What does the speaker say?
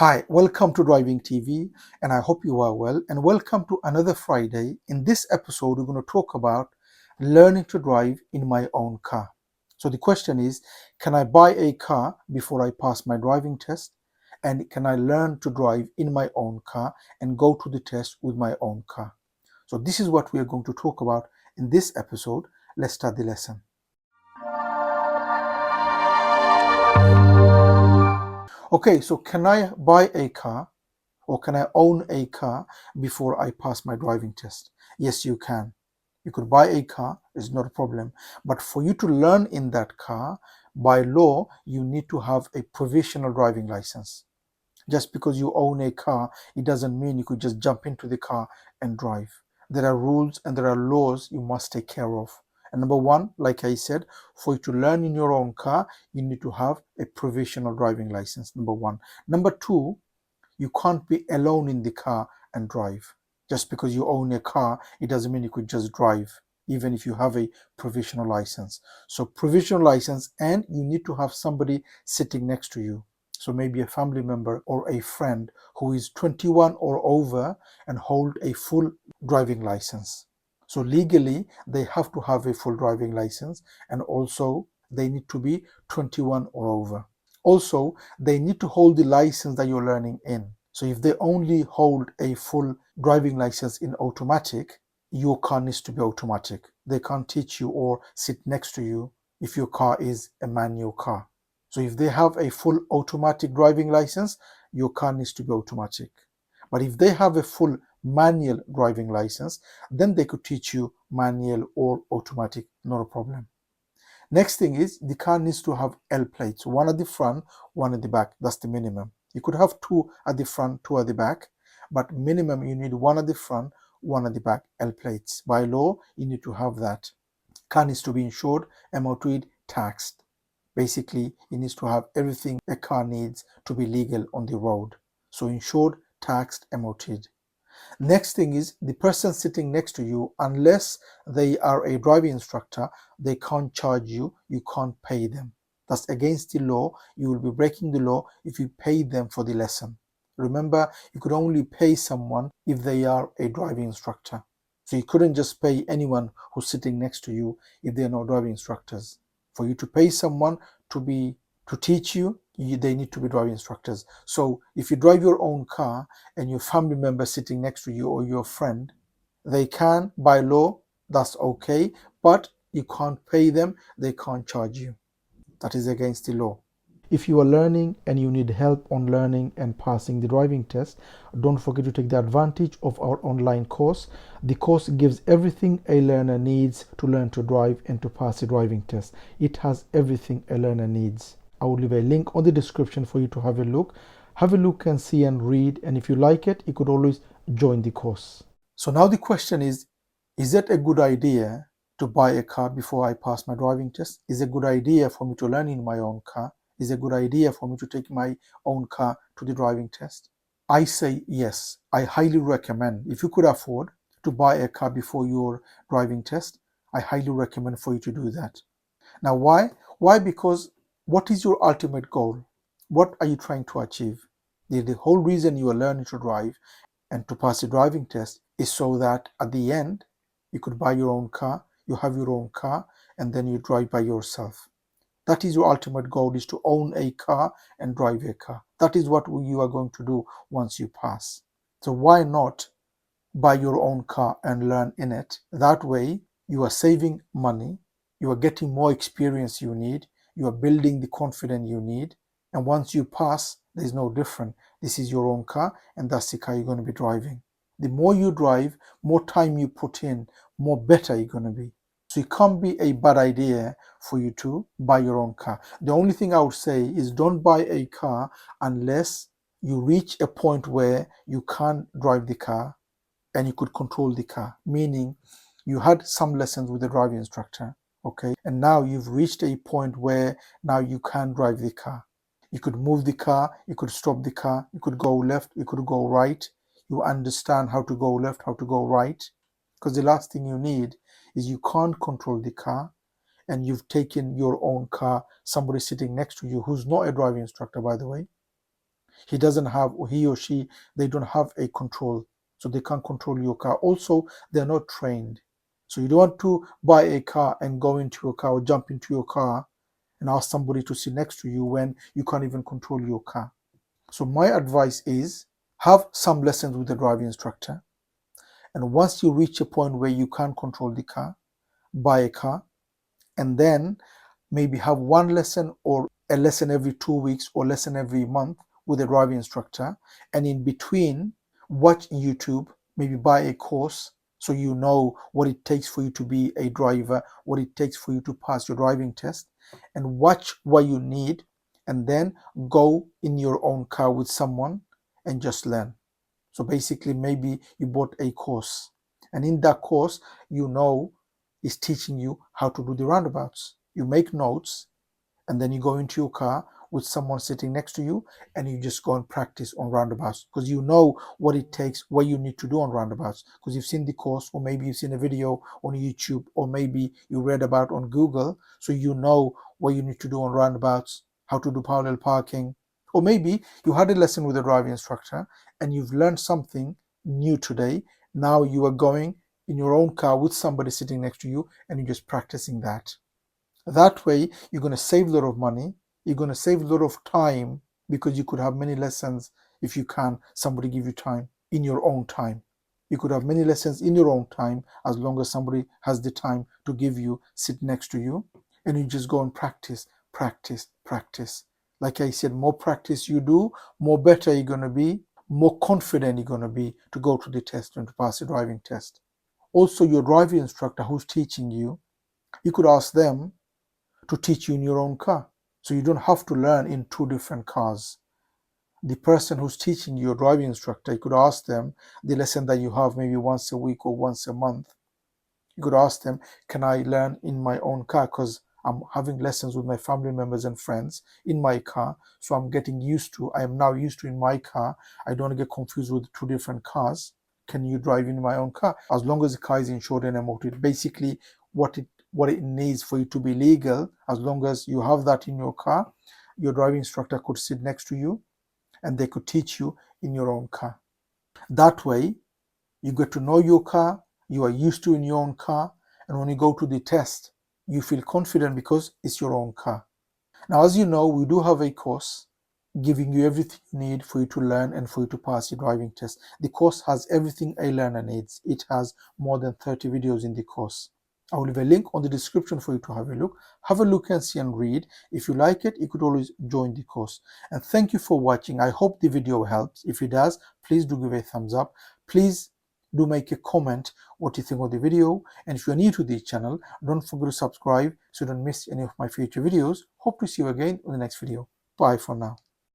Hi, welcome to Driving TV, and I hope you are well. And welcome to another Friday. In this episode, we're going to talk about learning to drive in my own car. So the question is, can I buy a car before I pass my driving test? And can I learn to drive in my own car and go to the test with my own car? So this is what we are going to talk about in this episode. Let's start the lesson. Okay, so can I buy a car or can I own a car before I pass my driving test? Yes, you can. You could buy a car, it's not a problem. But for you to learn in that car, by law, you need to have a provisional driving license. Just because you own a car, it doesn't mean you could just jump into the car and drive. There are rules and there are laws you must take care of. And number one, like I said, for you to learn in your own car, you need to have a provisional driving license, number one. Number two, you can't be alone in the car and drive. Just because you own a car, it doesn't mean you could just drive, even if you have a provisional license. So provisional license, and you need to have somebody sitting next to you. So maybe a family member or a friend who is 21 or over and hold a full driving license. So legally, they have to have a full driving license, and also they need to be 21 or over. Also, they need to hold the license that you're learning in. So if they only hold a full driving license in automatic, your car needs to be automatic. They can't teach you or sit next to you if your car is a manual car. So if they have a full automatic driving license, your car needs to be automatic. But if they have a full manual driving license, then they could teach you manual or automatic, not a problem. Next thing is the car needs to have L plates, one at the front, one at the back. That's the minimum. You could have two at the front, two at the back, but minimum you need one at the front, one at the back, L plates. By law, you need to have that. Car needs to be insured, MOT'd, taxed. Basically, it needs to have everything a car needs to be legal on the road. So insured, taxed, MOT'd. Next thing is the person sitting next to you, unless they are a driving instructor, they can't charge you, you can't pay them. That's against the law. You will be breaking the law if you pay them for the lesson. Remember, you could only pay someone if they are a driving instructor. So you couldn't just pay anyone who's sitting next to you if they are not driving instructors. For you to pay someone to teach you, they need to be driving instructors. So if you drive your own car and your family member sitting next to you or your friend, they can, by law, that's okay, but you can't pay them, they can't charge you. That is against the law. If you are learning and you need help on learning and passing the driving test, don't forget to take the advantage of our online course. The course gives everything a learner needs to learn to drive and to pass the driving test. It has everything a learner needs. I will leave a link on the description for you to have a look. Have a look and see and read, and if you like it, you could always join the course. So now the question is it a good idea to buy a car before I pass my driving test? Is it a good idea for me to learn in my own car? Is it a good idea for me to take my own car to the driving test? I say yes. I highly recommend, if you could afford to buy a car before your driving test, I highly recommend for you to do that. Now, why? Why? Because what is your ultimate goal? What are you trying to achieve? The whole reason you are learning to drive and to pass the driving test is so that at the end, you could buy your own car, you have your own car, and then you drive by yourself. That is your ultimate goal, is to own a car and drive a car. That is what you are going to do once you pass. So why not buy your own car and learn in it? That way, you are saving money, you are getting more experience you need, you are building the confidence you need, and once you pass, there's no different. This is your own car, and that's the car you're going to be driving. The more you drive, more time you put in, more better you're going to be. So it can't be a bad idea for you to buy your own car. The only thing I would say is don't buy a car unless you reach a point where you can't drive the car and you could control the car, meaning you had some lessons with the driving instructor, okay, and now you've reached a point where now you can drive the car. You could move the car, you could stop the car, you could go left, you could go right. You understand how to go left, how to go right, because the last thing you need is you can't control the car and you've taken your own car, somebody sitting next to you who's not a driving instructor, by the way, He doesn't have, or he or she, they don't have a control. So they can't control your car. Also, they're not trained. So you don't want to buy a car and go into your car or jump into your car and ask somebody to sit next to you when you can't even control your car. So my advice is have some lessons with the driving instructor. And once you reach a point where you can't control the car, buy a car, and then maybe have one lesson or a lesson every 2 weeks or lesson every month with a driving instructor. And in between, watch YouTube, maybe buy a course so you know what it takes for you to be a driver, what it takes for you to pass your driving test, and watch what you need, and then go in your own car with someone and just learn. So basically, maybe you bought a course, and in that course, you know, is teaching you how to do the roundabouts. You make notes, and then you go into your car with someone sitting next to you, and you just go and practice on roundabouts because you know what it takes, what you need to do on roundabouts, because you've seen the course, or maybe you've seen a video on YouTube, or maybe you read about on Google, so you know what you need to do on roundabouts, how to do parallel parking. Or maybe you had a lesson with a driving instructor and you've learned something new today. Now you are going in your own car with somebody sitting next to you and you're just practicing that. That way, you're going to save a lot of money. You're going to save a lot of time because you could have many lessons if you can. Somebody give you time in your own time. You could have many lessons in your own time as long as somebody has the time to give you, sit next to you, and you just go and practice, practice, practice. Like I said, more practice you do, more better you're going to be, more confident you're going to be to go to the test and to pass the driving test. Also, your driving instructor who's teaching you could ask them to teach you in your own car. So you don't have to learn in two different cars. The person who's teaching you, your driving instructor, you could ask them the lesson that you have maybe once a week or once a month. You could ask them, can I learn in my own car? Because I'm having lessons with my family members and friends in my car. So I am now used to in my car. I don't get confused with two different cars. Can you drive in my own car? As long as the car is insured and MOT, basically what it needs for you to be legal, as long as you have that in your car, your driving instructor could sit next to you and they could teach you in your own car. That way, you get to know your car, you are used to in your own car, and when you go to the test, you feel confident because it's your own car. Now, as you know, we do have a course giving you everything you need for you to learn and for you to pass your driving test. The course has everything a learner needs. It has more than 30 videos in the course. I will leave a link on the description for you to have a look. Have a look and see and read. If you like it, you could always join the course. And thank you for watching. I hope the video helps. If it does, please do give a thumbs up. Please do make a comment what you think of the video. And if you're new to this channel, don't forget to subscribe so you don't miss any of my future videos. Hope to see you again in the next video. Bye for now.